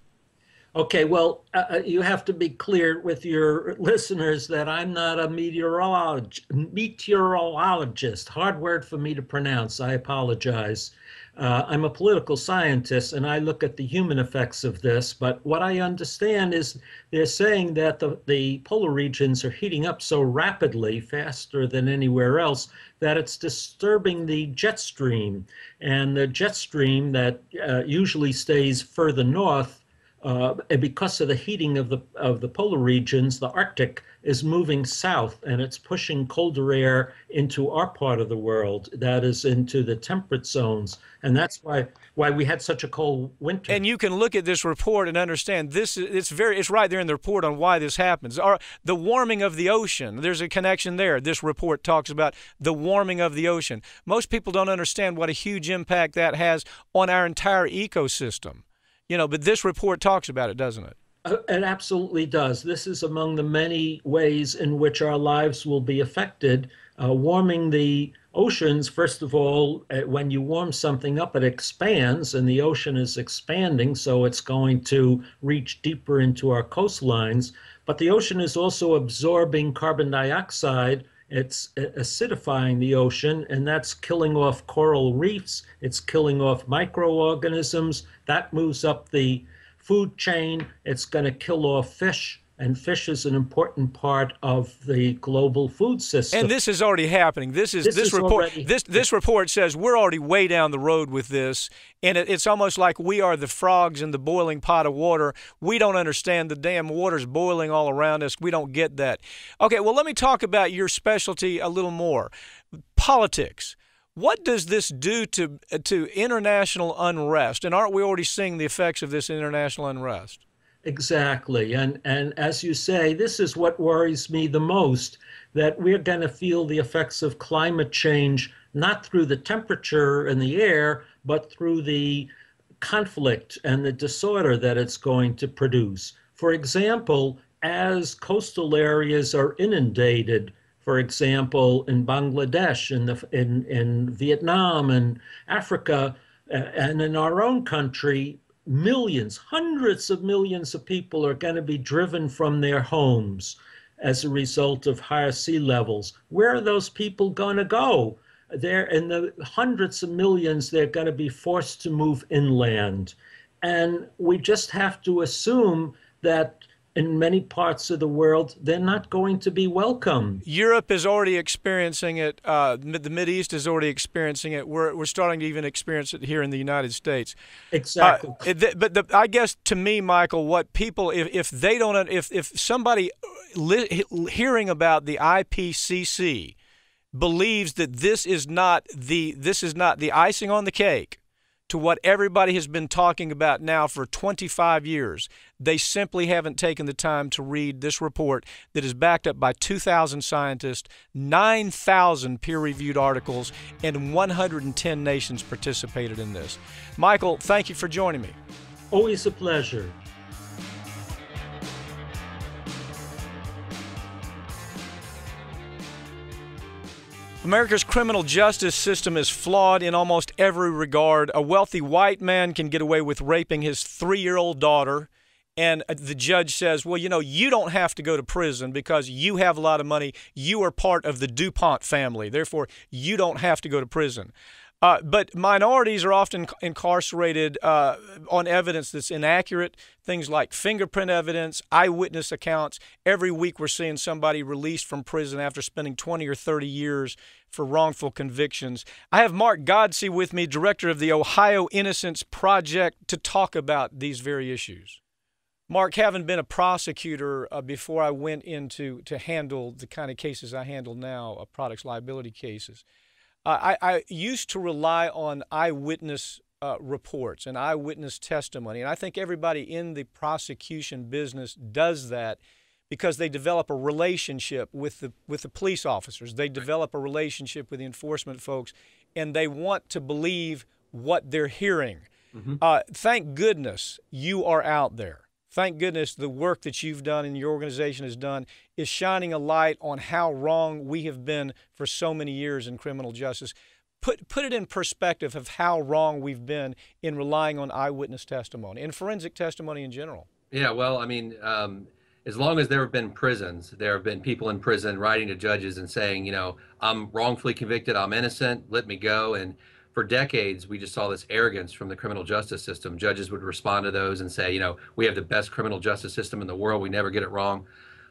Okay, well, you have to be clear with your listeners that I'm not a meteorologist. Hard word for me to pronounce. I apologize. I'm a political scientist and I look at the human effects of this. But what I understand is they're saying that the polar regions are heating up so rapidly, faster than anywhere else, that it's disturbing the jet stream. And the jet stream that usually stays further north, and because of the heating of the polar regions, the Arctic is moving south, and it's pushing colder air into our part of the world, that is into the temperate zones, and that's why we had such a cold winter. And you can look at this report and understand this. It's right there in the report on why this happens. The warming of the ocean. There's a connection there. This report talks about the warming of the ocean. Most people don't understand what a huge impact that has on our entire ecosystem. But this report talks about it, doesn't it? It absolutely does. This is among the many ways in which our lives will be affected. Warming the oceans, first of all, when you warm something up, it expands, and the ocean is expanding, so it's going to reach deeper into our coastlines. But the ocean is also absorbing carbon dioxide. It's acidifying the ocean, and that's killing off coral reefs. It's killing off microorganisms. That moves up the food chain. It's going to kill off fish, and fish is an important part of the global food system. And this is already happening. This report says we're already way down the road with this, and it's almost like we are the frogs in the boiling pot of water. We don't understand the damn water's boiling all around us. We don't get that. Okay, well, let me talk about your specialty a little more. Politics. What does this do to international unrest? And aren't we already seeing the effects of this international unrest? Exactly. And as you say, this is what worries me the most, that we're going to feel the effects of climate change, not through the temperature in the air, but through the conflict and the disorder that it's going to produce. For example, as coastal areas are inundated, for example, in Bangladesh, in Vietnam and Africa, and in our own country, millions, hundreds of millions of people are going to be driven from their homes as a result of higher sea levels. Where are those people going to go? They're in the hundreds of millions. They're going to be forced to move inland. And we just have to assume that in many parts of the world, they're not going to be welcome. Europe is already experiencing it. The Mideast is already experiencing it. We're starting to even experience it here in the United States. Exactly. I guess to me, Michael, what people, if somebody hearing about the IPCC believes that this is not the icing on the cake to what everybody has been talking about now for 25 years. They simply haven't taken the time to read this report that is backed up by 2,000 scientists, 9,000 peer-reviewed articles, and 110 nations participated in this. Michael, thank you for joining me. Always a pleasure. America's criminal justice system is flawed in almost every regard. A wealthy white man can get away with raping his 3-year-old daughter, and the judge says, well, you don't have to go to prison because you have a lot of money. You are part of the DuPont family. Therefore, you don't have to go to prison. But minorities are often incarcerated on evidence that's inaccurate, things like fingerprint evidence, eyewitness accounts. Every week we're seeing somebody released from prison after spending 20 or 30 years for wrongful convictions. I have Mark Godsey with me, director of the Ohio Innocence Project, to talk about these very issues. Mark, having been a prosecutor before I went into to handle the kind of cases I handle now, products liability cases, I used to rely on eyewitness reports and eyewitness testimony, and I think everybody in the prosecution business does that because they develop a relationship with the police officers. They develop a relationship with the enforcement folks, and they want to believe what they're hearing. Mm-hmm. Thank goodness you are out there. Thank goodness the work that you've done and your organization has done is shining a light on how wrong we have been for so many years in criminal justice. Put it in perspective of how wrong we've been in relying on eyewitness testimony and forensic testimony in general. Yeah, well, I mean, as long as there have been prisons, there have been people in prison writing to judges and saying, you know, I'm wrongfully convicted, I'm innocent, let me go. And for decades, we just saw this arrogance from the criminal justice system. Judges would respond to those and say, you know, we have the best criminal justice system in the world, we never get it wrong.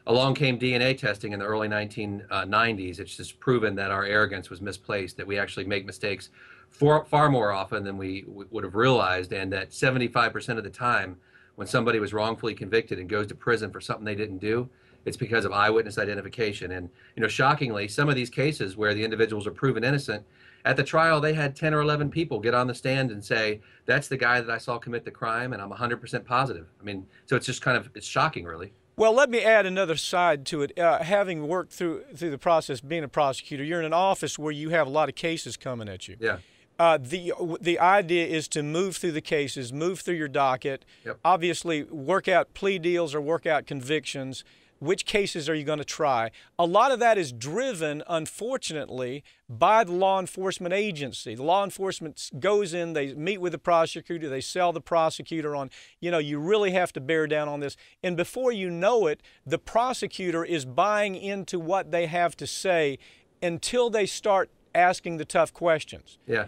Along came DNA testing in the early 1990s. It's just proven that our arrogance was misplaced, that we actually make mistakes far more often than we would have realized, and that 75% of the time, when somebody was wrongfully convicted and goes to prison for something they didn't do, it's because of eyewitness identification. And, you know, shockingly, some of these cases where the individuals are proven innocent, at the trial, they had 10 or 11 people get on the stand and say, that's the guy that I saw commit the crime, and I'm 100% positive. I mean, so it's just kind of, it's shocking, really. Well, let me add another side to it. Having worked through the process, being a prosecutor, you're in an office where you have a lot of cases coming at you. Yeah. The idea is to move through the cases, move through your docket, obviously work out plea deals or work out convictions. Which cases are you going to try? A lot of that is driven, unfortunately, by the law enforcement agency. The law enforcement goes in, they meet with the prosecutor, they sell the prosecutor on, you know, you really have to bear down on this. And before you know it, the prosecutor is buying into what they have to say until they start asking the tough questions. Yeah.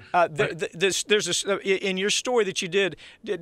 In your story that you did,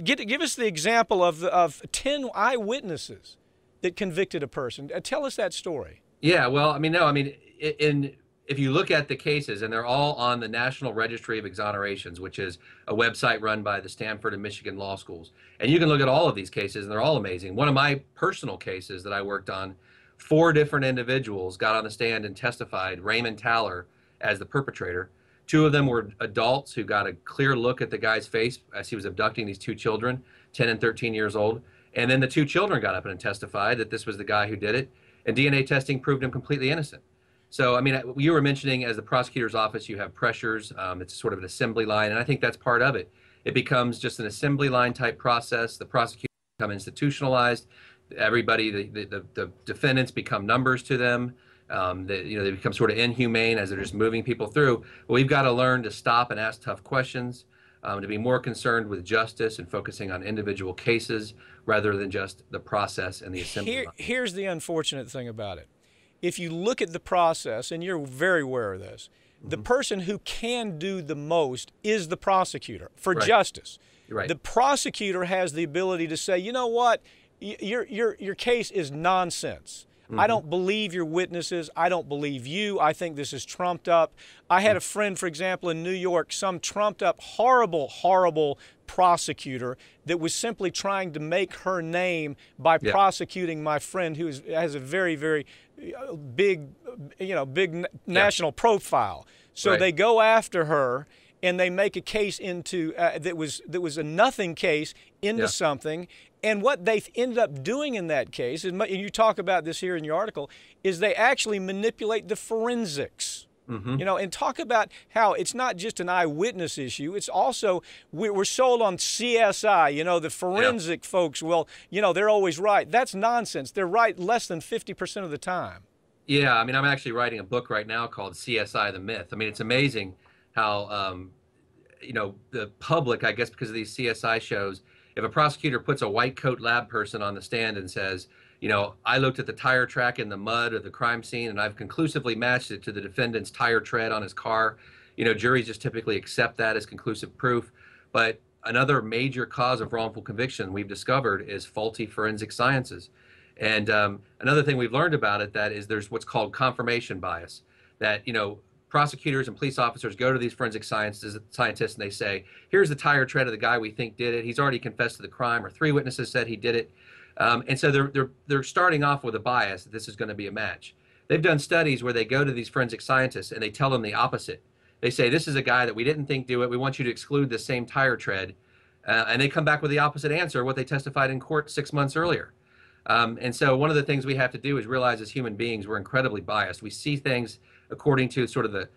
give us the example of 10 eyewitnesses that convicted a person. Tell us that story. Yeah, well, I mean, no, I mean, if you look at the cases, and they're all on the National Registry of Exonerations, which is a website run by the Stanford and Michigan law schools, and you can look at all of these cases, and they're all amazing. One of my personal cases that I worked on, 4 different individuals got on the stand and testified, Raymond Taller as the perpetrator. 2 of them were adults who got a clear look at the guy's face as he was abducting these 2 children, 10 and 13 years old. And then the 2 children got up and testified that this was the guy who did it, and DNA testing proved him completely innocent. So, I mean, you were mentioning as the prosecutor's office, you have pressures. It's sort of an assembly line, and I think that's part of it. It becomes just an assembly line type process. The prosecutors become institutionalized. Everybody, the defendants become numbers to them. They become sort of inhumane as they're just moving people through. But we've got to learn to stop and ask tough questions. To be more concerned with justice and focusing on individual cases rather than just the process and the assembly. Here's the unfortunate thing about it. If you look at the process, and you're very aware of this, the person who can do the most is the prosecutor for justice. Right. The prosecutor has the ability to say, you know what, your case is nonsense. I don't believe your witnesses. I don't believe you. I think this is trumped up. I had a friend, for example, in New York, some trumped up, horrible prosecutor that was simply trying to make her name by prosecuting my friend who has a very, very big national profile. So they go after her and they make a case into that was a nothing case into something. And what they ended up doing in that case, and you talk about this here in your article, is they actually manipulate the forensics. You know, and talk about how it's not just an eyewitness issue. It's also, we're sold on CSI, you know, the forensic folks, well, you know, they're always right. That's nonsense. They're right less than 50% of the time. Yeah, I mean, I'm actually writing a book right now called CSI the Myth. I mean, it's amazing how, you know, the public, I guess because of these CSI shows, if a prosecutor puts a white coat lab person on the stand and says, you know, I looked at the tire track in the mud of the crime scene and I've conclusively matched it to the defendant's tire tread on his car, you know, juries just typically accept that as conclusive proof. But another major cause of wrongful conviction we've discovered is faulty forensic sciences. And another thing we've learned about it, that is there's what's called confirmation bias, that, you know, prosecutors and police officers go to these forensic scientists and they say, here's the tire tread of the guy we think did it. He's already confessed to the crime, or 3 witnesses said he did it. And so they're starting off with a bias that this is going to be a match. They've done studies where they go to these forensic scientists and they tell them the opposite. They say, this is a guy that we didn't think do it. We want you to exclude the same tire tread. And they come back with the opposite answer, what they testified in court 6 months earlier. And so one of the things we have to do is realize as human beings, we're incredibly biased. We see things according to sort of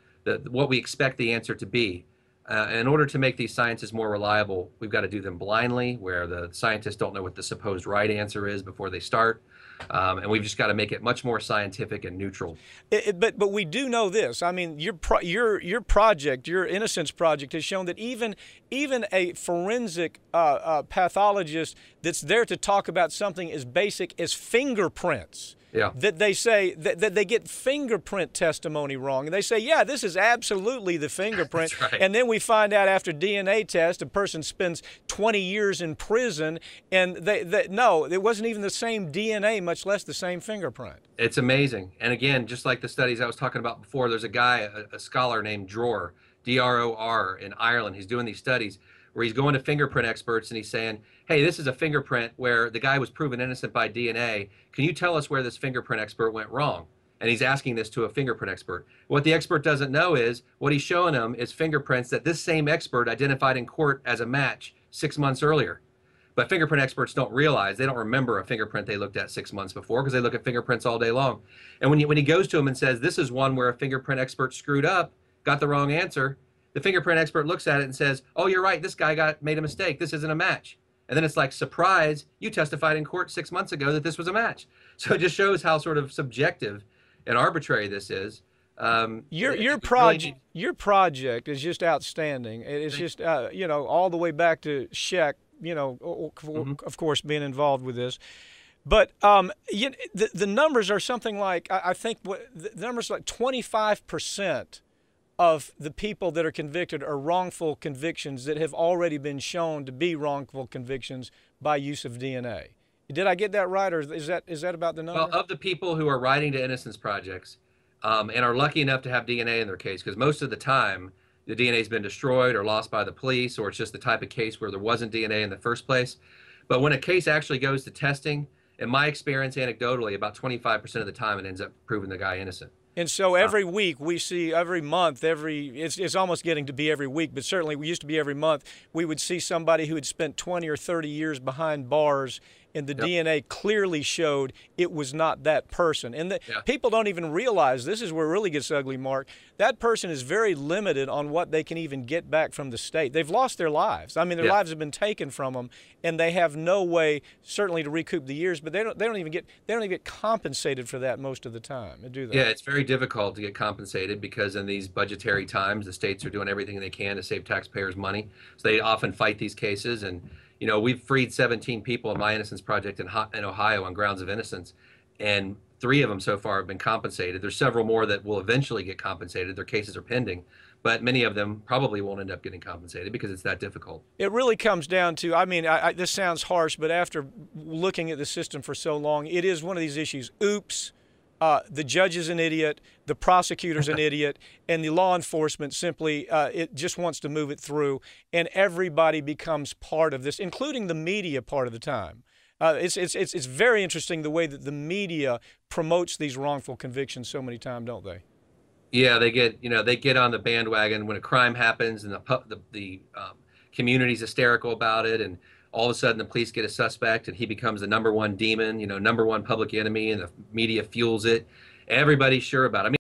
what we expect the answer to be. In order to make these sciences more reliable, we've got to do them blindly, where the scientists don't know what the supposed right answer is before they start. And we've just got to make it much more scientific and neutral. But we do know this. I mean, your project, your Innocence Project, has shown that even a forensic pathologist that's there to talk about something as basic as fingerprints. Yeah. That they say that they get fingerprint testimony wrong, and they say, yeah, this is absolutely the fingerprint. That's right. And then we find out after DNA test, a person spends 20 years in prison, and no, it wasn't even the same DNA, much less the same fingerprint. It's amazing. And again, just like the studies I was talking about before, there's a guy, a scholar named Dror, D-R-O-R, in Ireland. He's doing these studies where he's going to fingerprint experts and he's saying, hey, this is a fingerprint where the guy was proven innocent by DNA. Can you tell us where this fingerprint expert went wrong? And he's asking this to a fingerprint expert. What the expert doesn't know is what he's showing him is fingerprints that this same expert identified in court as a match 6 months earlier. But fingerprint experts don't realize, they don't remember a fingerprint they looked at 6 months before because they look at fingerprints all day long. And when he goes to him and says, this is one where a fingerprint expert screwed up, got the wrong answer, the fingerprint expert looks at it and says, oh, you're right, this guy made a mistake. This isn't a match. And then it's like, surprise, you testified in court 6 months ago that this was a match. So it just shows how sort of subjective and arbitrary this is. Your project is just outstanding. It's just, you know, all the way back to Scheck, you know, of course, being involved with this. But the numbers are something like, I think the numbers like 25% of the people that are convicted are wrongful convictions that have already been shown to be wrongful convictions by use of DNA. Did I get that right, or is that about the number? Well, of the people who are writing to innocence projects and are lucky enough to have DNA in their case, because most of the time the DNA has been destroyed or lost by the police, or it's just the type of case where there wasn't DNA in the first place. But when a case actually goes to testing, in my experience, anecdotally, about 25% of the time it ends up proving the guy innocent. And so every week we see, every month, it's almost getting to be every week, but certainly we used to be every month, we would see somebody who had spent 20 or 30 years behind bars, and the DNA clearly showed it was not that person. And people don't even realize, this is where it really gets ugly, Mark, that person is very limited on what they can even get back from the state. They've lost their lives. I mean, their lives have been taken from them, and they have no way, certainly, to recoup the years, but they don't even get compensated for that most of the time, do they? Yeah, it's very difficult to get compensated because in these budgetary times, the states are doing everything they can to save taxpayers' money. So they often fight these cases. And, you know, we've freed 17 people in my Innocence Project in Ohio on grounds of innocence, and 3 of them so far have been compensated. There's several more that will eventually get compensated. Their cases are pending, but many of them probably won't end up getting compensated because it's that difficult. It really comes down to, I mean, this sounds harsh, but after looking at the system for so long, it is one of these issues. Oops. The judge is an idiot, the prosecutor's an idiot, and the law enforcement simply it just wants to move it through, and everybody becomes part of this, including the media part of the time. It's very interesting the way that the media promotes these wrongful convictions so many times, don't they? Yeah, they get on the bandwagon when a crime happens, and the community's hysterical about it, and all of a sudden the police get a suspect and he becomes the #1 demon, you know, #1 public enemy, and the media fuels it. Everybody's sure about it. I mean,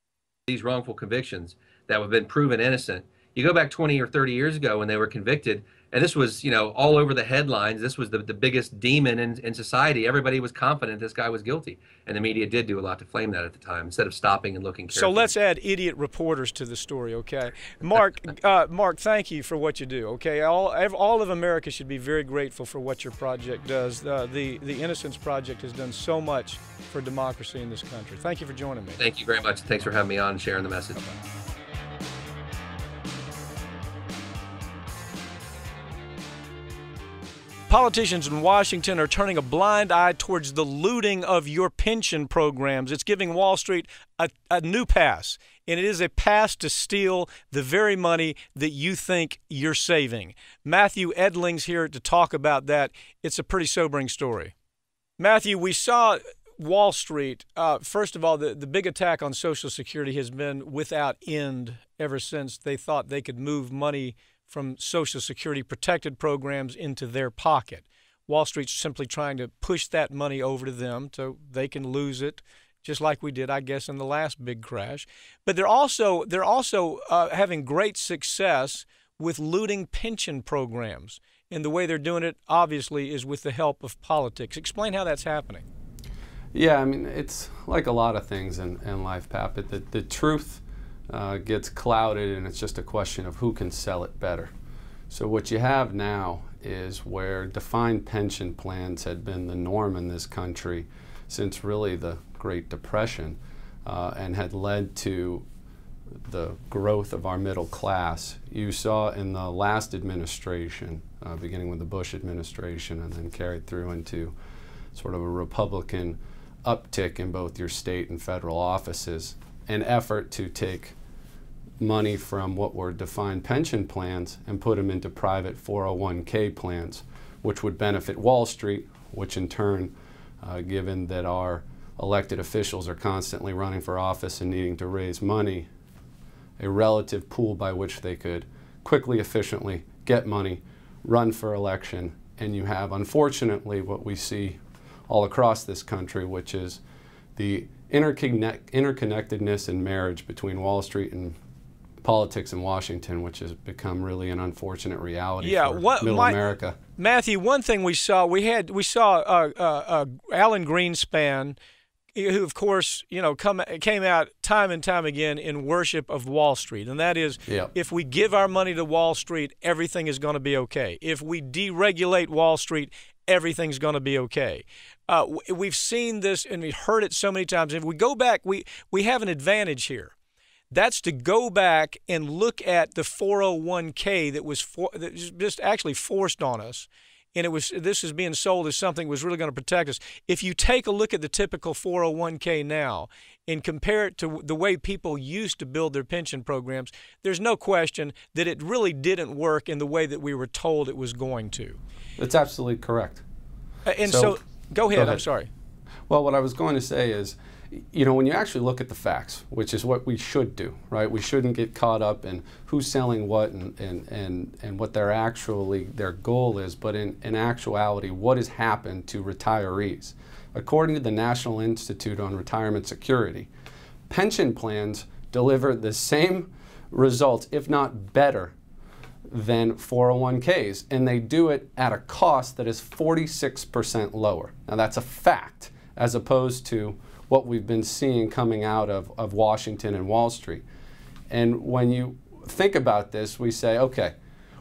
these wrongful convictions that have been proven innocent. You go back 20 or 30 years ago when they were convicted, and this was, you know, all over the headlines. This was the biggest demon in society. Everybody was confident this guy was guilty. And the media did do a lot to flame that at the time instead of stopping and looking carefully. So let's add idiot reporters to the story, okay? Mark, Mark, thank you for what you do, okay? All of America should be very grateful for what your project does. The Innocence Project has done so much for democracy in this country. Thank you for joining me. Thank you very much. Thanks for having me on and sharing the message. Bye-bye. Politicians in Washington are turning a blind eye towards the looting of your pension programs. It's giving Wall Street a new pass, and it is a pass to steal the very money that you think you're saving. Matthew Edling's here to talk about that. It's a pretty sobering story. Matthew, we saw Wall Street, first of all, the big attack on Social Security has been without end ever since they thought they could move money from Social Security protected programs into their pocket. Wall Street's simply trying to push that money over to them so they can lose it, just like we did, I guess, in the last big crash. But they're also having great success with looting pension programs. And the way they're doing it, obviously, is with the help of politics. Explain how that's happening. Yeah, I mean, it's like a lot of things in life, Pap. The truth gets clouded, and it's just a question of who can sell it better. So what you have now is where defined pension plans had been the norm in this country since really the Great Depression, and had led to the growth of our middle class. You saw in the last administration, beginning with the Bush administration and then carried through into sort of a Republican uptick in both your state and federal offices, an effort to take money from what were defined pension plans and put them into private 401k plans, which would benefit Wall Street, which in turn, given that our elected officials are constantly running for office and needing to raise money, a relative pool by which they could quickly, efficiently get money, run for election, and you have, unfortunately, what we see all across this country, which is the interconnectedness and marriage between Wall Street and politics in Washington, which has become really an unfortunate reality for middle America. Matthew, one thing we saw Alan Greenspan, who, of course, came out time and time again in worship of Wall Street, and that is, if we give our money to Wall Street, everything is going to be okay. If we deregulate Wall Street, everything's going to be okay. We've seen this and we've heard it so many times. If we go back, we have an advantage here. That's to go back and look at the 401k that was just actually forced on us. And this is being sold as something that was really going to protect us. If you take a look at the typical 401k now and compare it to the way people used to build their pension programs, there's no question that it really didn't work in the way that we were told it was going to. That's absolutely correct. So go ahead. I'm sorry. Well, what I was going to say is, when you actually look at the facts, which is what we should do, right? We shouldn't get caught up in who's selling what and what their goal is, but in actuality, what has happened to retirees. According to the National Institute on Retirement Security, pension plans deliver the same results, if not better, than 401ks, and they do it at a cost that is 46% lower. Now that's a fact, as opposed to what we've been seeing coming out of Washington and Wall Street. And when you think about this, we say, okay,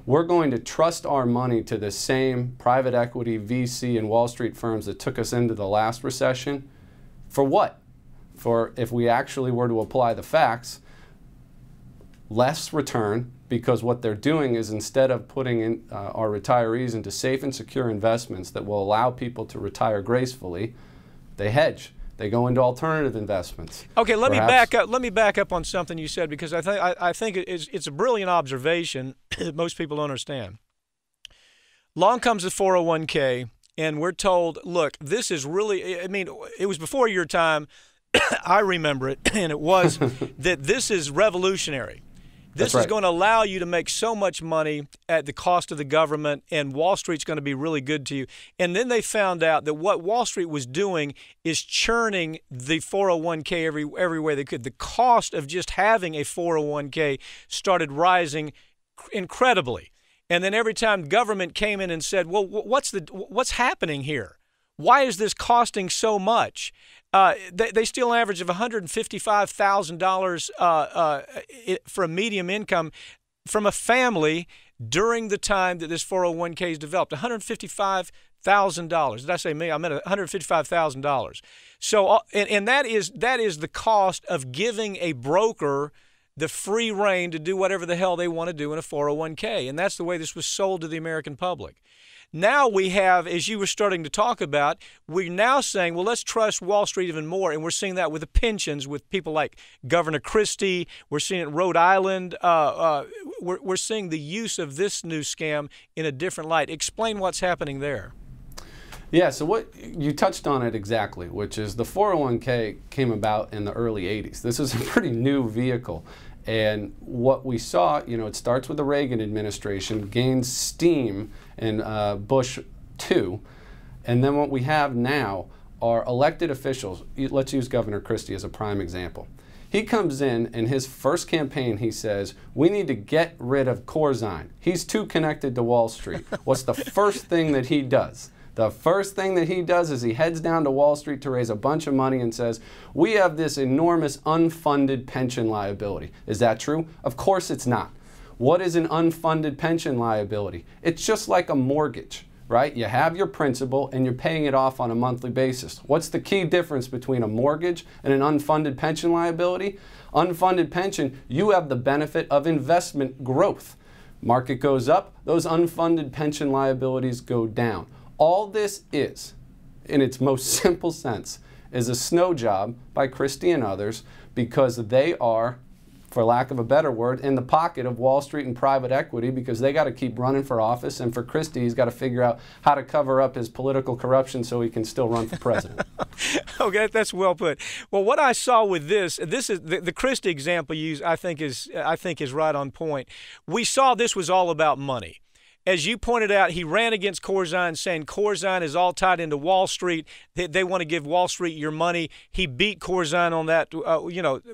we're going to trust our money to the same private equity, VC, and Wall Street firms that took us into the last recession. For what? For, if we actually were to apply the facts, less return, because what they're doing is, instead of putting in, our retirees into safe and secure investments that will allow people to retire gracefully, they hedge. They go into alternative investments. Okay, let me back up. Let me back up on something you said, because I think it's a brilliant observation that most people don't understand. Along comes the 401k, and we're told, look, this is really, I mean, it was before your time. I remember it, and it was that this is revolutionary. This is going to allow you to make so much money at the cost of the government, and Wall Street's going to be really good to you. And then they found out that what Wall Street was doing is churning the 401k every way they could. The cost of just having a 401k started rising incredibly. And then every time government came in and said, well, what's happening here? Why is this costing so much? They steal an average of $155,000 for a medium income from a family during the time that this 401k is developed. $155,000. Did I say me? I meant $155,000. So, and that is the cost of giving a broker the free rein to do whatever the hell they want to do in a 401k. And that's the way this was sold to the American public. Now we have, as you were starting to talk about, we're now saying, well, let's trust Wall Street even more. And we're seeing that with the pensions, with people like Governor Christie. We're seeing it in Rhode Island. We're seeing the use of this new scam in a different light. Explain what's happening there. Yeah, so what you touched on it exactly, which is the 401k came about in the early 80s. This is a pretty new vehicle. And what we saw, it starts with the Reagan administration, gains steam in Bush 2. And then what we have now are elected officials. Let's use Governor Christie as a prime example. He comes in his first campaign, he says, we need to get rid of Corzine. He's too connected to Wall Street. What's the first thing that he does? The first thing that he does is he heads down to Wall Street to raise a bunch of money and says, we have this enormous unfunded pension liability. Is that true? Of course it's not. What is an unfunded pension liability? It's just like a mortgage, right? You have your principal and you're paying it off on a monthly basis. What's the key difference between a mortgage and an unfunded pension liability? Unfunded pension, you have the benefit of investment growth. Market goes up, those unfunded pension liabilities go down. All this is, in its most simple sense, is a snow job by Christie and others because they are, for lack of a better word, in the pocket of Wall Street and private equity because they got to keep running for office, and for Christie, he's got to figure out how to cover up his political corruption so he can still run for president. Okay, that's well put. Well, what I saw with this is the Christie example you used, I think is right on point. We saw this was all about money. As you pointed out, he ran against Corzine, saying Corzine is all tied into Wall Street. They want to give Wall Street your money. He beat Corzine on that,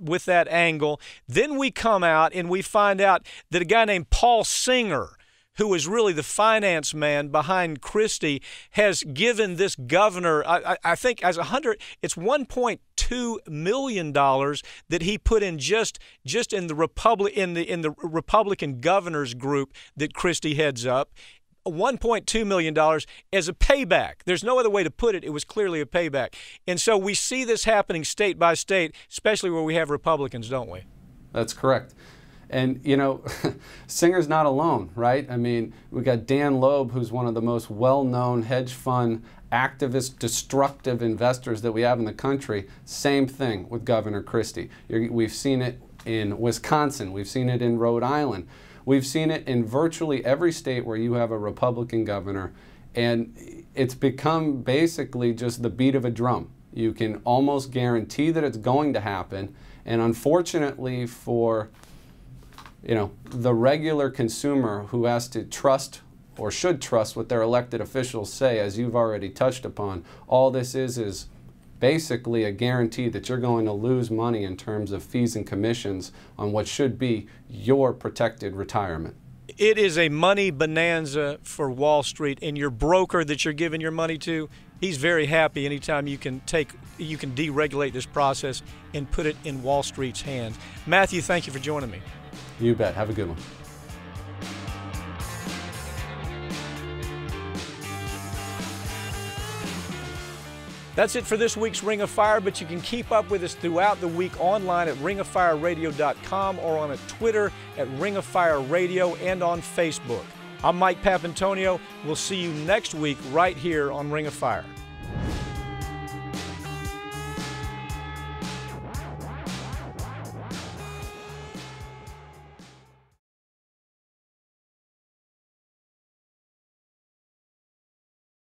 with that angle. Then we come out and we find out that a guy named Paul Singer, who is really the finance man behind Christie, has given this governor, I think, it's $1.2 million that he put in just in the Republican governors group that Christie heads up. $1.2 million as a payback. There's no other way to put it. It was clearly a payback. And so we see this happening state by state, especially where we have Republicans, don't we? That's correct. And, Singer's not alone, right? I mean, we got Dan Loeb, who's one of the most well-known hedge fund activist, destructive investors that we have in the country. Same thing with Governor Christie. We've seen it in Wisconsin. We've seen it in Rhode Island. We've seen it in virtually every state where you have a Republican governor. And it's become basically just the beat of a drum. You can almost guarantee that it's going to happen. And unfortunately for the regular consumer who has to trust or should trust what their elected officials say, as you've already touched upon, all this is basically a guarantee that you're going to lose money in terms of fees and commissions on what should be your protected retirement. It is a money bonanza for Wall Street, and your broker that you're giving your money to, he's very happy anytime you can deregulate this process and put it in Wall Street's hands. Matthew, thank you for joining me. You bet. Have a good one. That's it for this week's Ring of Fire, but you can keep up with us throughout the week online at ringoffireradio.com or on Twitter at Ring of Fire Radio and on Facebook. I'm Mike Papantonio. We'll see you next week right here on Ring of Fire.